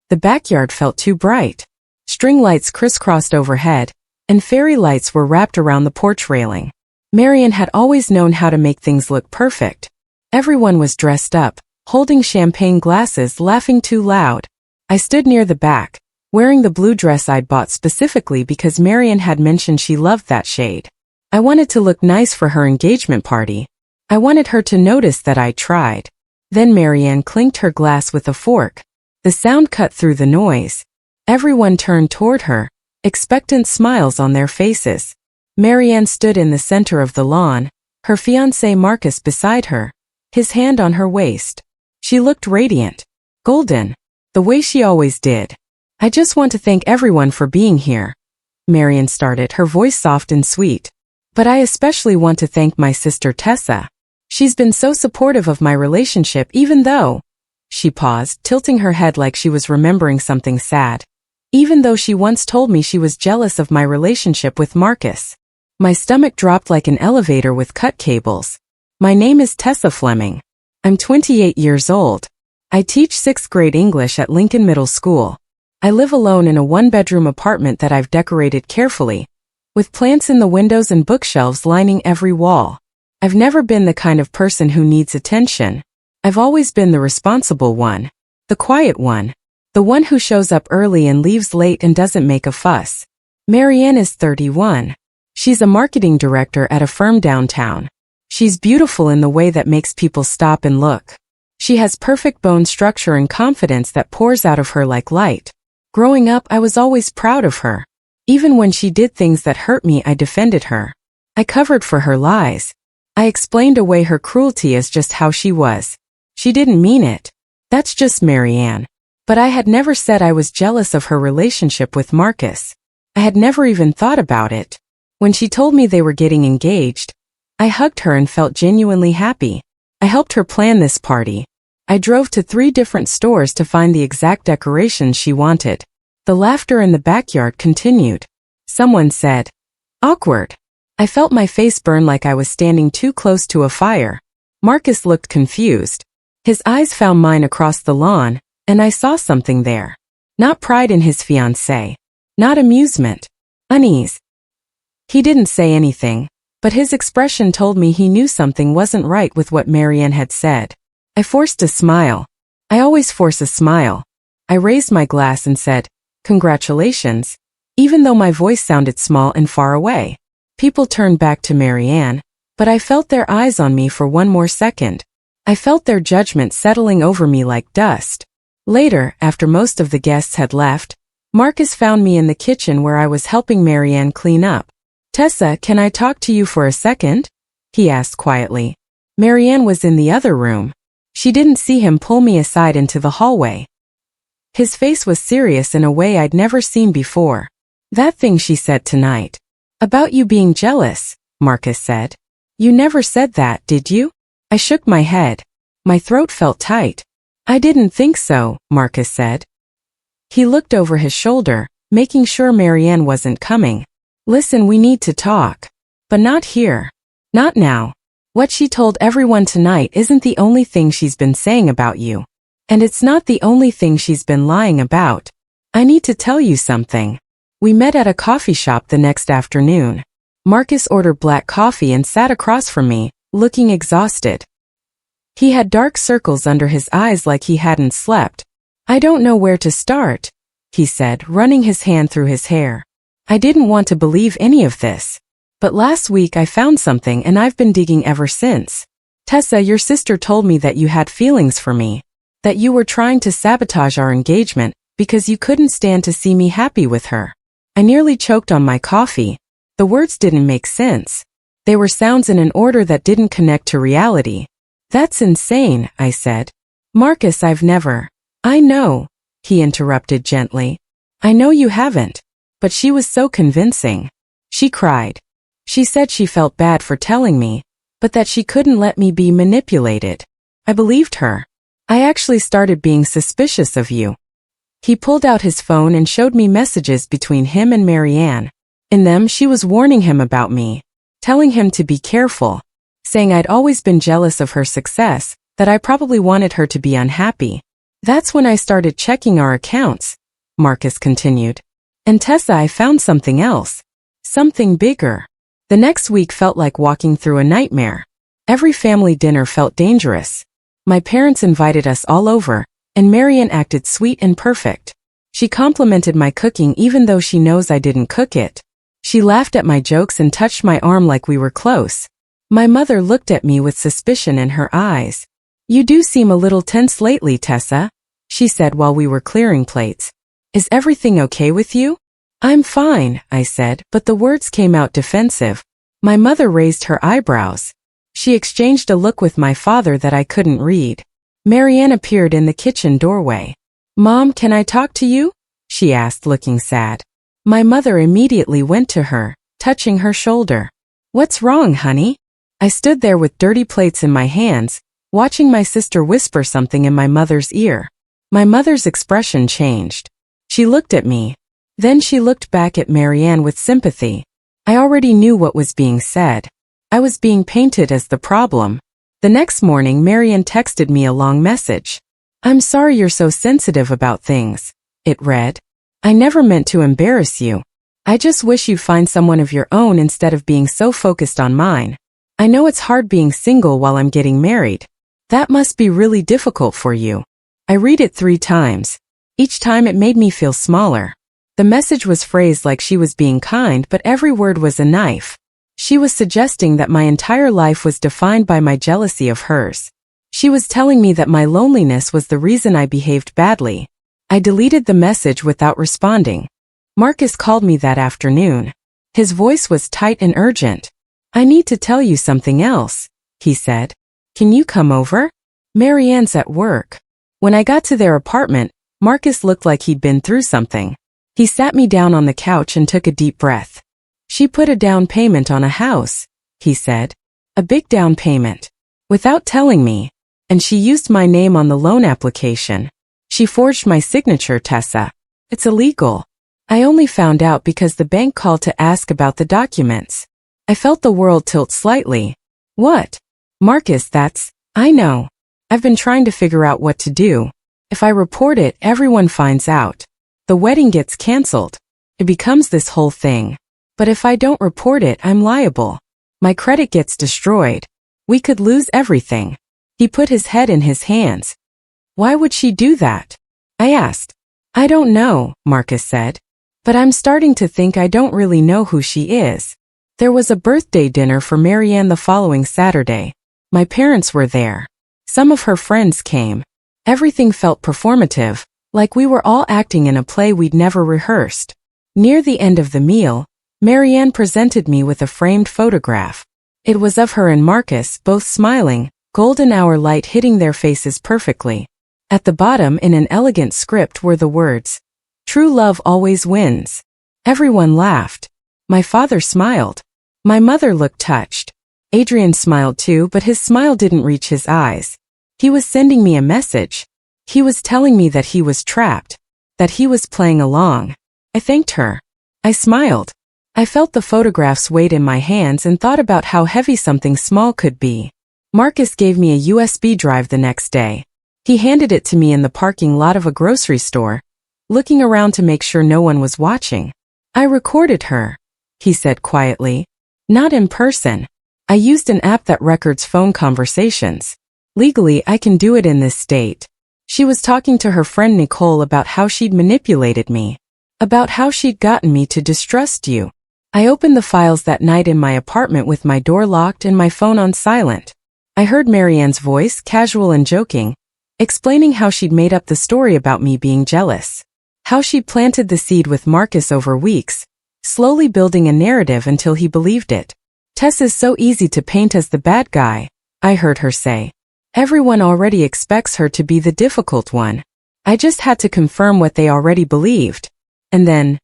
The backyard felt too bright. String lights crisscrossed overhead, and fairy lights were wrapped around the porch railing. Marianne had always known how to make things look perfect. Everyone was dressed up, holding champagne glasses, laughing too loud. I stood near the back, wearing the blue dress I'd bought specifically because Marianne had mentioned she loved that shade. I wanted to look nice for her engagement party. I wanted her to notice that I tried. Then Marianne clinked her glass with a fork. The sound cut through the noise. Everyone turned toward her, expectant smiles on their faces. Marianne stood in the center of the lawn, her fiancé Marcus beside her, his hand on her waist. She looked radiant, golden, the way she always did. I just want to thank everyone for being here. Marianne started, her voice soft and sweet. But I especially want to thank my sister Tessa. She's been so supportive of my relationship even though... She paused, tilting her head like she was remembering something sad. Even though she once told me she was jealous of my relationship with Marcus. My stomach dropped like an elevator with cut cables. My name is Tessa Fleming. I'm 28 years old. I teach 6th grade English at Lincoln Middle School. I live alone in a one-bedroom apartment that I've decorated carefully, with plants in the windows and bookshelves lining every wall. I've never been the kind of person who needs attention. I've always been the responsible one, the quiet one, the one who shows up early and leaves late and doesn't make a fuss. Marianne is 31. She's a marketing director at a firm downtown. She's beautiful in the way that makes people stop and look. She has perfect bone structure and confidence that pours out of her like light. Growing up, I was always proud of her. Even when she did things that hurt me, I defended her. I covered for her lies. I explained away her cruelty as just how she was. She didn't mean it. That's just Marianne. But I had never said I was jealous of her relationship with Marcus. I had never even thought about it. When she told me they were getting engaged, I hugged her and felt genuinely happy. I helped her plan this party. I drove to 3 different stores to find the exact decorations she wanted. The laughter in the backyard continued. Someone said, "Awkward." I felt my face burn like I was standing too close to a fire. Marcus looked confused. His eyes found mine across the lawn, and I saw something there. Not pride in his fiancée. Not amusement. Unease. He didn't say anything, but his expression told me he knew something wasn't right with what Marianne had said. I forced a smile. I always force a smile. I raised my glass and said, "Congratulations," even though my voice sounded small and far away. People turned back to Marianne, but I felt their eyes on me for one more second. I felt their judgment settling over me like dust. Later, after most of the guests had left, Marcus found me in the kitchen where I was helping Marianne clean up. "Tessa, can I talk to you for a second?" he asked quietly. Marianne was in the other room. She didn't see him pull me aside into the hallway. His face was serious in a way I'd never seen before. "That thing she said tonight. About you being jealous," Marcus said. "You never said that, did you?" I shook my head. My throat felt tight. "I didn't think so," Marcus said. He looked over his shoulder, making sure Marianne wasn't coming. "Listen, we need to talk. But not here. Not now. What she told everyone tonight isn't the only thing she's been saying about you. And it's not the only thing she's been lying about. I need to tell you something." We met at a coffee shop the next afternoon. Marcus ordered black coffee and sat across from me, looking exhausted. He had dark circles under his eyes like he hadn't slept. "I don't know where to start," he said, running his hand through his hair. I didn't want to believe any of this. But last week I found something and I've been digging ever since. "Tessa, your sister told me that you had feelings for me. That you were trying to sabotage our engagement because you couldn't stand to see me happy with her." I nearly choked on my coffee. The words didn't make sense. They were sounds in an order that didn't connect to reality. "That's insane," I said. "Marcus, I've never..." "I know," he interrupted gently. "I know you haven't." But she was so convincing. She cried. She said she felt bad for telling me, but that she couldn't let me be manipulated. I believed her. "I actually started being suspicious of you." He pulled out his phone and showed me messages between him and Marianne. In them, she was warning him about me, telling him to be careful, saying I'd always been jealous of her success, that I probably wanted her to be unhappy. That's when I started checking our accounts, Marcus continued. And Tessa, I found something else. Something bigger. The next week felt like walking through a nightmare. Every family dinner felt dangerous. My parents invited us all over, and Marian acted sweet and perfect. She complimented my cooking even though she knows I didn't cook it. She laughed at my jokes and touched my arm like we were close. My mother looked at me with suspicion in her eyes. You do seem a little tense lately, Tessa, she said while we were clearing plates. Is everything okay with you? I'm fine, I said, but the words came out defensive. My mother raised her eyebrows. She exchanged a look with my father that I couldn't read. Marianne appeared in the kitchen doorway. Mom, can I talk to you? She asked, looking sad. My mother immediately went to her, touching her shoulder. What's wrong, honey? I stood there with dirty plates in my hands, watching my sister whisper something in my mother's ear. My mother's expression changed. She looked at me. Then she looked back at Marianne with sympathy. I already knew what was being said. I was being painted as the problem. The next morning, Marianne texted me a long message. I'm sorry you're so sensitive about things, it read. I never meant to embarrass you. I just wish you'd find someone of your own instead of being so focused on mine. I know it's hard being single while I'm getting married. That must be really difficult for you. I read it 3 times. Each time it made me feel smaller. The message was phrased like she was being kind, but every word was a knife. She was suggesting that my entire life was defined by my jealousy of hers. She was telling me that my loneliness was the reason I behaved badly. I deleted the message without responding. Marcus called me that afternoon. His voice was tight and urgent. I need to tell you something else, he said. Can you come over? Marianne's at work. When I got to their apartment, Marcus looked like he'd been through something. He sat me down on the couch and took a deep breath. She put a down payment on a house, he said. A big down payment. Without telling me. And she used my name on the loan application. She forged my signature, Tessa. It's illegal. I only found out because the bank called to ask about the documents. I felt the world tilt slightly. What? Marcus, I know. I've been trying to figure out what to do. If I report it, everyone finds out. The wedding gets canceled. It becomes this whole thing. But if I don't report it, I'm liable. My credit gets destroyed. We could lose everything. He put his head in his hands. Why would she do that? I asked. I don't know, Marcus said. But I'm starting to think I don't really know who she is. There was a birthday dinner for Marianne the following Saturday. My parents were there. Some of her friends came. Everything felt performative, like we were all acting in a play we'd never rehearsed. Near the end of the meal, Marianne presented me with a framed photograph. It was of her and Marcus, both smiling, golden hour light hitting their faces perfectly. At the bottom in an elegant script were the words, "True love always wins." Everyone laughed. My father smiled. My mother looked touched. Adrian smiled too, but his smile didn't reach his eyes. He was sending me a message. He was telling me that he was trapped, that he was playing along. I thanked her. I smiled. I felt the photograph's weight in my hands and thought about how heavy something small could be. Marcus gave me a USB drive the next day. He handed it to me in the parking lot of a grocery store, looking around to make sure no one was watching. I recorded her, he said quietly. Not in person. I used an app that records phone conversations. Legally, I can do it in this state. She was talking to her friend Nicole about how she'd manipulated me, about how she'd gotten me to distrust you. I opened the files that night in my apartment with my door locked and my phone on silent. I heard Marianne's voice, casual and joking, explaining how she'd made up the story about me being jealous. How she'd planted the seed with Marcus over weeks, slowly building a narrative until he believed it. Tess is so easy to paint as the bad guy, I heard her say. Everyone already expects her to be the difficult one. I just had to confirm what they already believed. And then,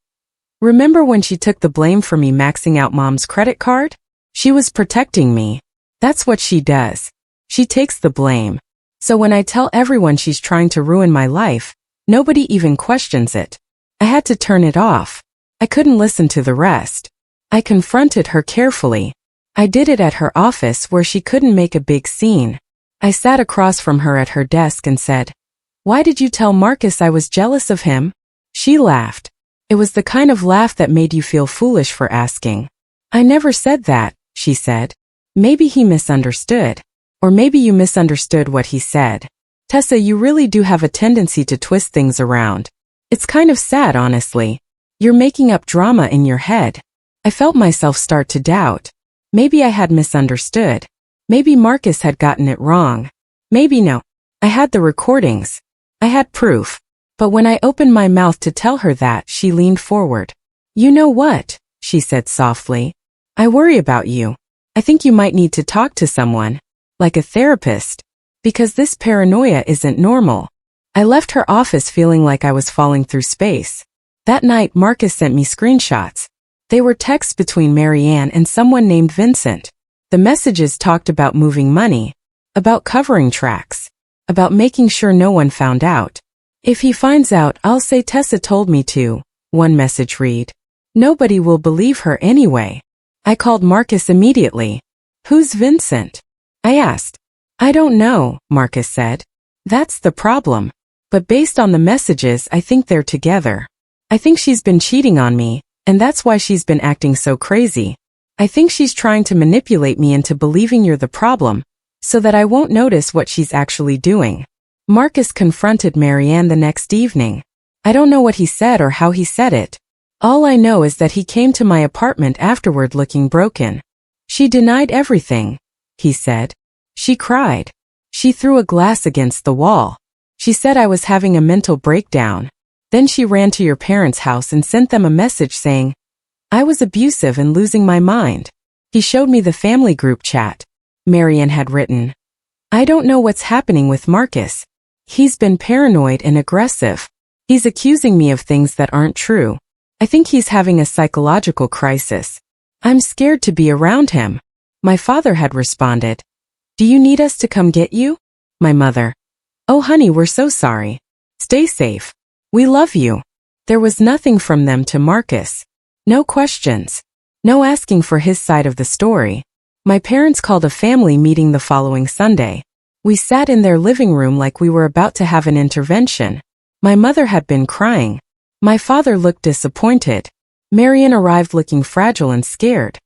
remember when she took the blame for me maxing out Mom's credit card? She was protecting me. That's what she does. She takes the blame. So when I tell everyone she's trying to ruin my life, nobody even questions it. I had to turn it off. I couldn't listen to the rest. I confronted her carefully. I did it at her office where she couldn't make a big scene. I sat across from her at her desk and said, Why did you tell Marcus I was jealous of him? She laughed. It was the kind of laugh that made you feel foolish for asking. I never said that, she said. Maybe he misunderstood. Or maybe you misunderstood what he said. Tessa, you really do have a tendency to twist things around. It's kind of sad, honestly. You're making up drama in your head. I felt myself start to doubt. Maybe I had misunderstood. Maybe Marcus had gotten it wrong. Maybe no. I had the recordings. I had proof. But when I opened my mouth to tell her that, she leaned forward. You know what? She said softly. I worry about you. I think you might need to talk to someone. Like a therapist. Because this paranoia isn't normal. I left her office feeling like I was falling through space. That night, Marcus sent me screenshots. They were texts between Marianne and someone named Vincent. The messages talked about moving money, about covering tracks, about making sure no one found out. If he finds out, I'll say Tessa told me to, one message read. Nobody will believe her anyway. I called Marcus immediately. Who's Vincent? I asked. I don't know, Marcus said. That's the problem. But based on the messages, I think they're together. I think she's been cheating on me, and that's why she's been acting so crazy. I think she's trying to manipulate me into believing you're the problem, so that I won't notice what she's actually doing. Marcus confronted Marianne the next evening. I don't know what he said or how he said it. All I know is that he came to my apartment afterward looking broken. She denied everything, he said. She cried. She threw a glass against the wall. She said I was having a mental breakdown. Then she ran to your parents' house and sent them a message saying, I was abusive and losing my mind. He showed me the family group chat. Marianne had written, I don't know what's happening with Marcus. He's been paranoid and aggressive. He's accusing me of things that aren't true. I think he's having a psychological crisis. I'm scared to be around him. My father had responded. Do you need us to come get you? My mother. Oh honey, we're so sorry. Stay safe. We love you. There was nothing from them to Marcus. No questions. No asking for his side of the story. My parents called a family meeting the following Sunday. We sat in their living room like we were about to have an intervention. My mother had been crying. My father looked disappointed. Marianne arrived looking fragile and scared.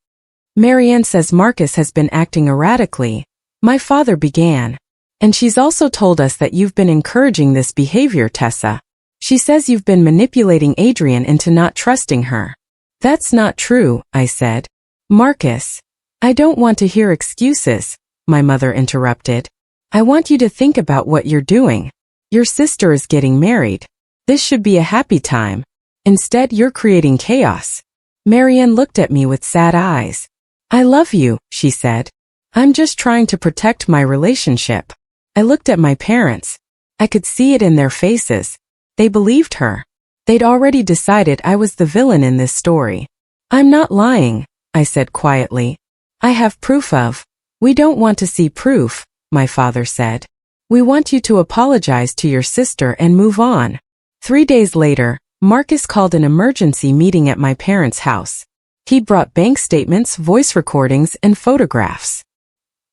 Marianne says Marcus has been acting erratically. My father began. And she's also told us that you've been encouraging this behavior, Tessa. She says you've been manipulating Adrian into not trusting her. That's not true, I said. Marcus. I don't want to hear excuses, my mother interrupted. I want you to think about what you're doing. Your sister is getting married. This should be a happy time. Instead, you're creating chaos. Marianne looked at me with sad eyes. I love you, she said. I'm just trying to protect my relationship. I looked at my parents. I could see it in their faces. They believed her. They'd already decided I was the villain in this story. I'm not lying, I said quietly. I have proof of. We don't want to see proof, my father said. We want you to apologize to your sister and move on. 3 days later, Marcus called an emergency meeting at my parents' house. He brought bank statements, voice recordings, and photographs.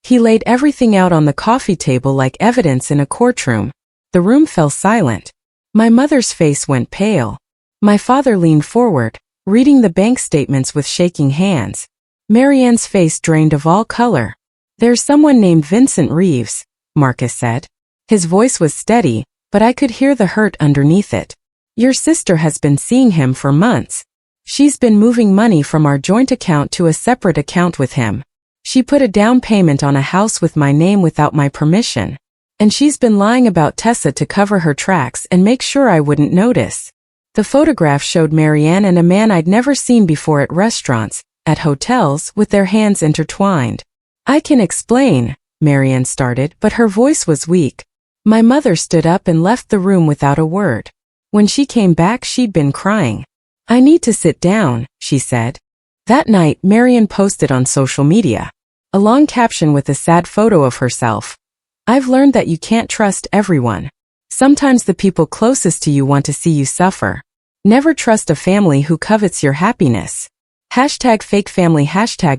He laid everything out on the coffee table like evidence in a courtroom. The room fell silent. My mother's face went pale. My father leaned forward, reading the bank statements with shaking hands. Marianne's face drained of all color. There's someone named Vincent Reeves, Marcus said. His voice was steady, but I could hear the hurt underneath it. Your sister has been seeing him for months. She's been moving money from our joint account to a separate account with him. She put a down payment on a house with my name without my permission. And she's been lying about Tessa to cover her tracks and make sure I wouldn't notice. The photograph showed Marianne and a man I'd never seen before at restaurants, at hotels, with their hands intertwined. I can explain, Marianne started, but her voice was weak. My mother stood up and left the room without a word. When she came back, she'd been crying. I need to sit down, she said. That night, Marianne posted on social media a long caption with a sad photo of herself. I've learned that you can't trust everyone. Sometimes the people closest to you want to see you suffer. Never trust a family who covets your happiness. #fake family,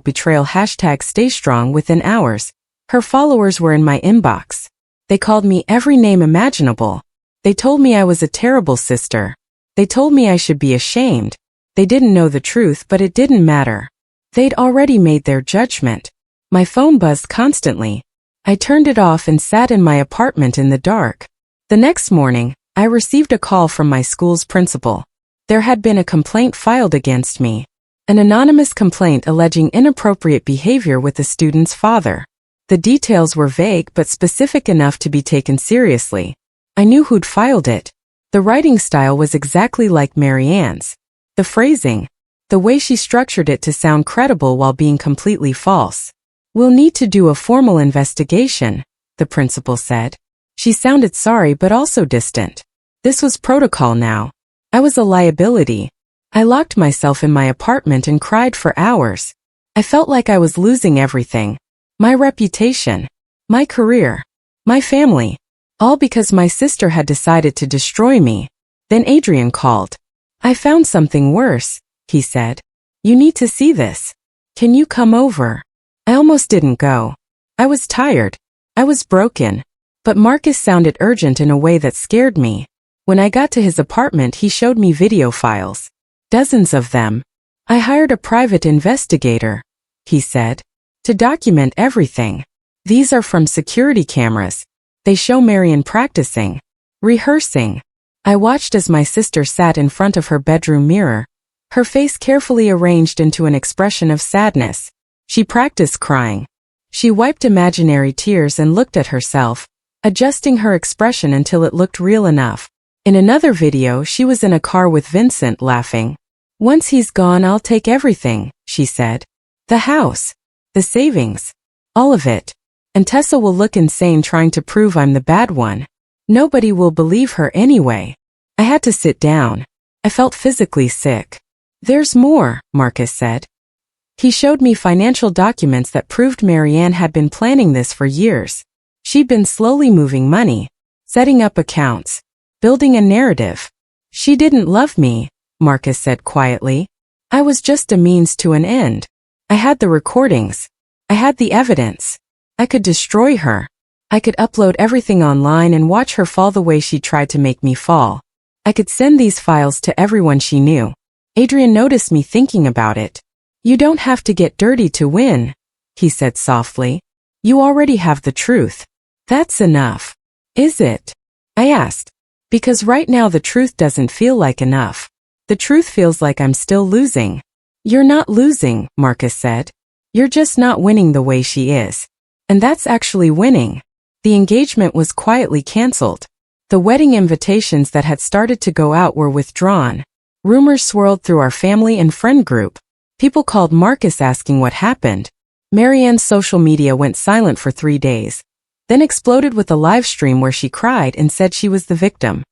#betrayal, #stay strong. Within hours, her followers were in my inbox. They called me every name imaginable. They told me I was a terrible sister. They told me I should be ashamed. They didn't know the truth, but it didn't matter. They'd already made their judgment. My phone buzzed constantly. I turned it off and sat in my apartment in the dark. The next morning, I received a call from my school's principal. There had been a complaint filed against me. An anonymous complaint alleging inappropriate behavior with the student's father. The details were vague but specific enough to be taken seriously. I knew who'd filed it. The writing style was exactly like Marianne's. The phrasing, the way she structured it to sound credible while being completely false. "We'll need to do a formal investigation," the principal said. She sounded sorry but also distant. This was protocol now. I was a liability. I locked myself in my apartment and cried for hours. I felt like I was losing everything. My reputation, my career, my family. All because my sister had decided to destroy me. Then Adrian called. "I found something worse," he said. "You need to see this. Can you come over?" I almost didn't go. I was tired. I was broken. But Marcus sounded urgent in a way that scared me. When I got to his apartment, he showed me video files. Dozens of them. "I hired a private investigator," he said, "to document everything. These are from security cameras. They show Marianne practicing, rehearsing." I watched as my sister sat in front of her bedroom mirror, her face carefully arranged into an expression of sadness. She practiced crying. She wiped imaginary tears and looked at herself, adjusting her expression until it looked real enough. In another video, she was in a car with Vincent, laughing. "Once he's gone, I'll take everything," she said. "The house, the savings, all of it. And Tessa will look insane trying to prove I'm the bad one. Nobody will believe her anyway." I had to sit down. I felt physically sick. "There's more," Marcus said. He showed me financial documents that proved Marianne had been planning this for years. She'd been slowly moving money, setting up accounts, building a narrative. "She didn't love me," Marcus said quietly. "I was just a means to an end. I had the recordings. I had the evidence. I could destroy her. I could upload everything online and watch her fall the way she tried to make me fall. I could send these files to everyone she knew." Adrian noticed me thinking about it. "You don't have to get dirty to win," he said softly. "You already have the truth. That's enough." "Is it?" I asked. "Because right now the truth doesn't feel like enough. The truth feels like I'm still losing." "You're not losing," Marcus said. "You're just not winning the way she is. And that's actually winning." The engagement was quietly canceled. The wedding invitations that had started to go out were withdrawn. Rumors swirled through our family and friend group. People called Marcus asking what happened. Marianne's social media went silent for 3 days, then exploded with a live stream where she cried and said she was the victim.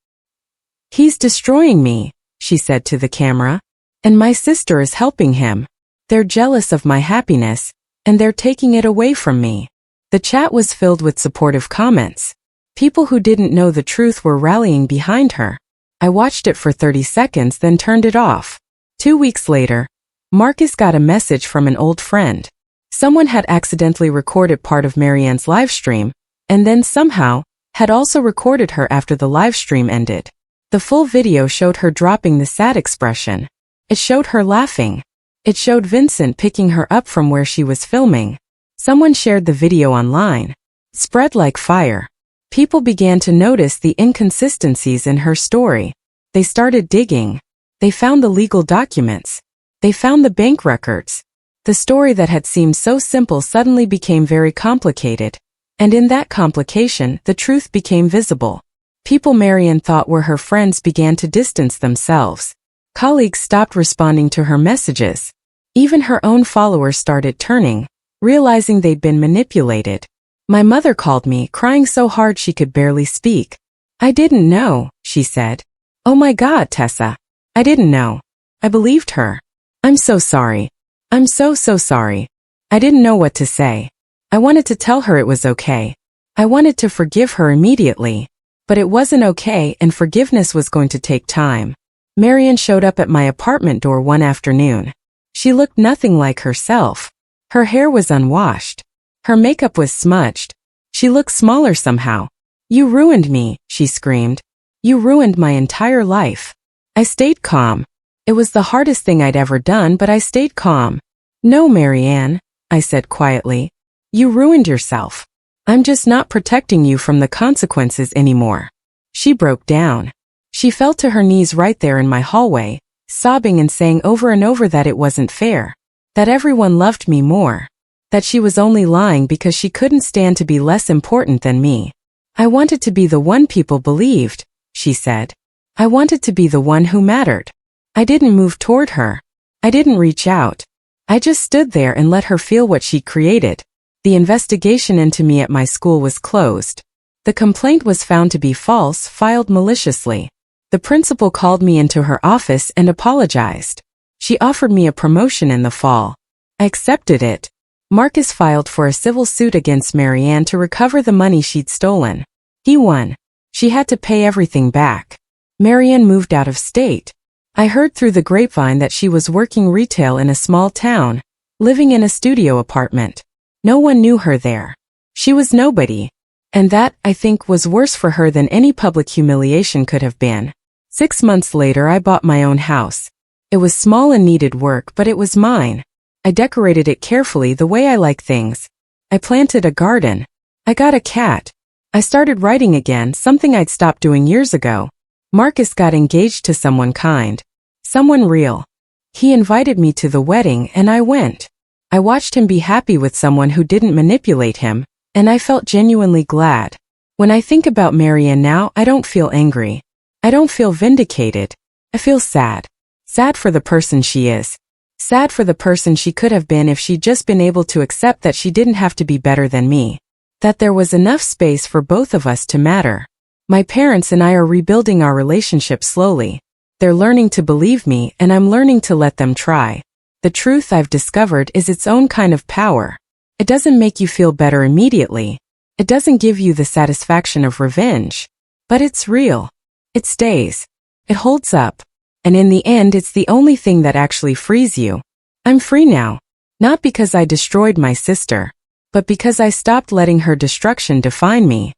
"He's destroying me," she said to the camera. "And my sister is helping him. They're jealous of my happiness, and they're taking it away from me." The chat was filled with supportive comments. People who didn't know the truth were rallying behind her. I watched it for 30 seconds, then turned it off. 2 weeks later, Marcus got a message from an old friend. Someone had accidentally recorded part of Marianne's live stream, and then somehow had also recorded her after the live stream ended. The full video showed her dropping the sad expression. It showed her laughing. It showed Vincent picking her up from where she was filming. Someone shared the video online. It spread like fire. People began to notice the inconsistencies in her story. They started digging. They found the legal documents. They found the bank records. The story that had seemed so simple suddenly became very complicated. And in that complication, the truth became visible. People Marianne thought were her friends began to distance themselves. Colleagues stopped responding to her messages. Even her own followers started turning, realizing they'd been manipulated. My mother called me, crying so hard she could barely speak. "I didn't know," she said. "Oh my God, Tessa. I didn't know." I believed her. "I'm so sorry. I'm so sorry." I didn't know what to say. I wanted to tell her it was okay. I wanted to forgive her immediately. But it wasn't okay, and forgiveness was going to take time. Marianne showed up at my apartment door one afternoon. She looked nothing like herself. Her hair was unwashed. Her makeup was smudged. She looked smaller somehow. "You ruined me," she screamed. You ruined my entire life. I stayed calm. It was the hardest thing I'd ever done, but I stayed calm. No, Marianne, I said quietly. You ruined yourself. I'm just not protecting you from the consequences anymore. She broke down. She fell to her knees right there in my hallway, sobbing and saying over and over that it wasn't fair, that everyone loved me more, that she was only lying because she couldn't stand to be less important than me. I wanted to be the one people believed, she said. I wanted to be the one who mattered. I didn't move toward her. I didn't reach out. I just stood there and let her feel what she created. The investigation into me at my school was closed. The complaint was found to be false, filed maliciously. The principal called me into her office and apologized. She offered me a promotion in the fall. I accepted it. Marcus filed for a civil suit against Marianne to recover the money she'd stolen. He won. She had to pay everything back. Marianne moved out of state. I heard through the grapevine that she was working retail in a small town, living in a studio apartment. No one knew her there. She was nobody. And that, I think, was worse for her than any public humiliation could have been. 6 months later, I bought my own house. It was small and needed work, but it was mine. I decorated it carefully the way I like things. I planted a garden. I got a cat. I started writing again, something I'd stopped doing years ago. Marcus got engaged to someone kind. Someone real. He invited me to the wedding and I went. I watched him be happy with someone who didn't manipulate him, and I felt genuinely glad. When I think about Marianne now, I don't feel angry. I don't feel vindicated. I feel sad. Sad for the person she is. Sad for the person she could have been if she'd just been able to accept that she didn't have to be better than me. That there was enough space for both of us to matter. My parents and I are rebuilding our relationship slowly. They're learning to believe me, and I'm learning to let them try. The truth I've discovered is its own kind of power. It doesn't make you feel better immediately. It doesn't give you the satisfaction of revenge. But it's real. It stays. It holds up. And in the end, it's the only thing that actually frees you. I'm free now. Not because I destroyed my sister, but because I stopped letting her destruction define me.